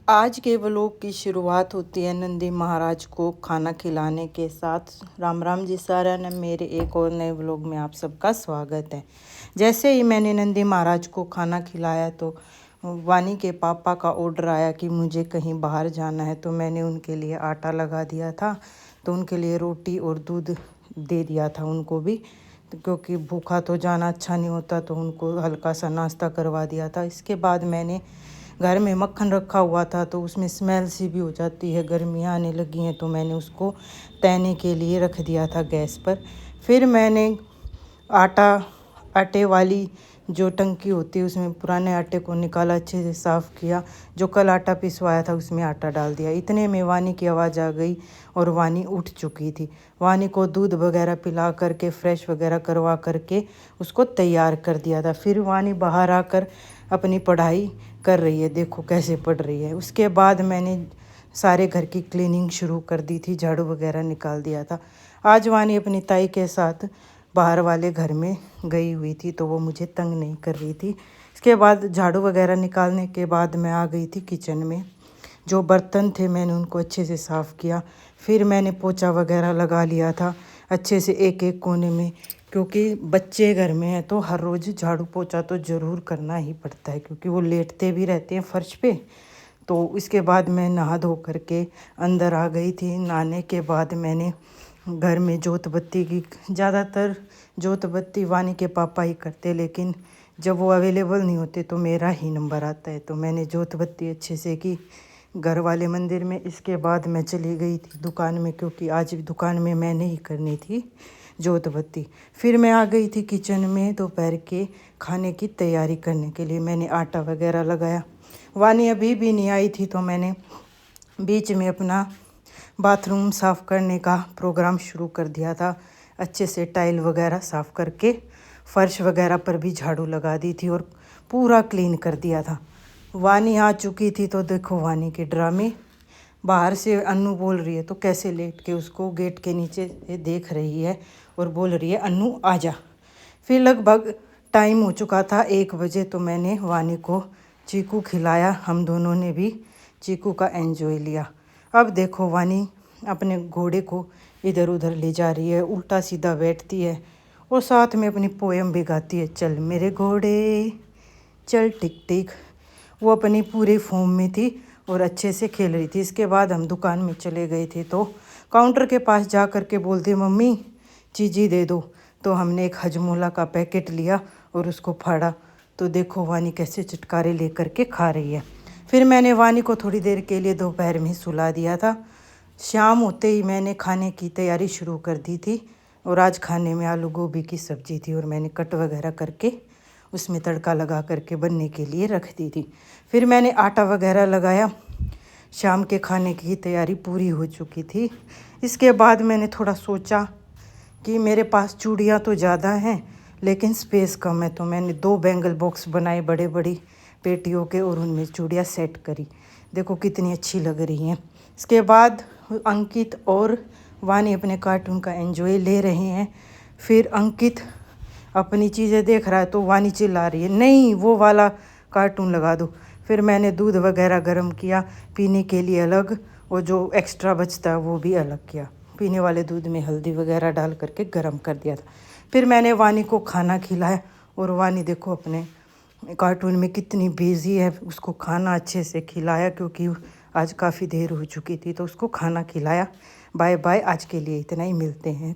आज के व्लॉग की शुरुआत होती है नंदी महाराज को खाना खिलाने के साथ। राम राम जी सारा ने मेरे एक और नए व्लॉग में आप सबका स्वागत है। जैसे ही मैंने नंदी महाराज को खाना खिलाया तो वानी के पापा का ऑर्डर आया कि मुझे कहीं बाहर जाना है, तो मैंने उनके लिए आटा लगा दिया था। तो उनके लिए रोटी और दूध दे दिया था उनको भी, क्योंकि भूखा तो जाना अच्छा नहीं होता, तो उनको हल्का सा नाश्ता करवा दिया था। इसके बाद मैंने घर में मक्खन रखा हुआ था, तो उसमें स्मेल सी भी हो जाती है, गर्मियाँ आने लगी हैं, तो मैंने उसको तैरने के लिए रख दिया था गैस पर। फिर मैंने आटे वाली जो टंकी होती है उसमें पुराने आटे को निकाला, अच्छे से साफ़ किया। जो कल आटा पिसवाया था उसमें आटा डाल दिया। इतने में वानी की आवाज़ आ गई और वानी उठ चुकी थी। वानी को दूध वगैरह पिला करके फ्रेश वगैरह करवा करके उसको तैयार कर दिया था। फिर वानी बाहर आकर अपनी पढ़ाई कर रही है, देखो कैसे पढ़ रही है। उसके बाद मैंने सारे घर की क्लीनिंग शुरू कर दी थी, झाड़ू वगैरह निकाल दिया था। आज वानी अपनी ताई के साथ बाहर वाले घर में गई हुई थी, तो वो मुझे तंग नहीं कर रही थी। इसके बाद झाड़ू वगैरह निकालने के बाद मैं आ गई थी किचन में। जो बर्तन थे मैंने उनको अच्छे से साफ़ किया। फिर मैंने पोछा वगैरह लगा लिया था अच्छे से एक एक कोने में, क्योंकि बच्चे घर में हैं तो हर रोज़ झाड़ू पोछा तो ज़रूर करना ही पड़ता है, क्योंकि वो लेटते भी रहते हैं फर्श पे। तो इसके बाद मैं नहा धो करके अंदर आ गई थी। नहाने के बाद मैंने घर में जोत बत्ती की, ज़्यादातर जोत बत्ती वानी के पापा ही करते, लेकिन जब वो अवेलेबल नहीं होते तो मेरा ही नंबर आता है, तो मैंने जोत बत्ती अच्छे से की घर वाले मंदिर में। इसके बाद मैं चली गई थी दुकान में, क्योंकि आज दुकान में मैंने ही करनी थी जोत बत्ती। फिर मैं आ गई थी किचन में दोपहर के खाने की तैयारी करने के लिए। मैंने आटा वगैरह लगाया। वानी अभी भी नहीं आई थी, तो मैंने बीच में अपना बाथरूम साफ़ करने का प्रोग्राम शुरू कर दिया था। अच्छे से टाइल वगैरह साफ़ करके फर्श वगैरह पर भी झाड़ू लगा दी थी और पूरा क्लीन कर दिया था। वानी आ चुकी थी, तो देखो वानी के ड्रामे। बाहर से अन्नू बोल रही है तो कैसे लेट के उसको गेट के नीचे से देख रही है और बोल रही है अन्नू आजा। फिर लगभग टाइम हो चुका था 1 बजे, तो मैंने वानी को चीकू खिलाया। हम दोनों ने भी चीकू का एंजॉय लिया। अब देखो वानी अपने घोड़े को इधर उधर ले जा रही है, उल्टा सीधा बैठती है और साथ में अपनी पोएम भी गाती है, चल मेरे घोड़े चल टिक टिक। वो अपनी पूरी फॉर्म में थी और अच्छे से खेल रही थी। इसके बाद हम दुकान में चले गए थे, तो काउंटर के पास जा कर के बोलती मम्मी चीज़ी दे दो। तो हमने एक हजमोला का पैकेट लिया और उसको फाड़ा, तो देखो वानी कैसे चटकारे ले कर के खा रही है। फिर मैंने वानी को थोड़ी देर के लिए दोपहर में सुला दिया था। शाम होते ही मैंने खाने की तैयारी शुरू कर दी थी, और आज खाने में आलू गोभी की सब्ज़ी थी और मैंने कट वगैरह करके उसमें तड़का लगा करके बनने के लिए रख दी थी। फिर मैंने आटा वगैरह लगाया। शाम के खाने की तैयारी पूरी हो चुकी थी। इसके बाद मैंने थोड़ा सोचा कि मेरे पास चूड़ियाँ तो ज़्यादा हैं लेकिन स्पेस कम है, तो मैंने 2 बैंगल बॉक्स बनाए बड़े बड़ी पेटियों के और उनमें चूड़ियाँ सेट करी। देखो कितनी अच्छी लग रही हैं। इसके बाद अंकित और वानी अपने कार्टून का एंजॉय ले रहे हैं। फिर अंकित अपनी चीज़ें देख रहा है, तो वानी चिल्ला रही है नहीं वो वाला कार्टून लगा दो। फिर मैंने दूध वगैरह गर्म किया पीने के लिए अलग, और जो एक्स्ट्रा बचता है वो भी अलग किया। पीने वाले दूध में हल्दी वगैरह डाल करके गर्म कर दिया था। फिर मैंने वानी को खाना खिलाया, और वानी देखो अपने कार्टून में कितनी बिजी है। उसको खाना अच्छे से खिलाया, क्योंकि आज काफ़ी देर हो चुकी थी, तो उसको खाना खिलाया। बाय बाय, आज के लिए इतना ही, मिलते हैं।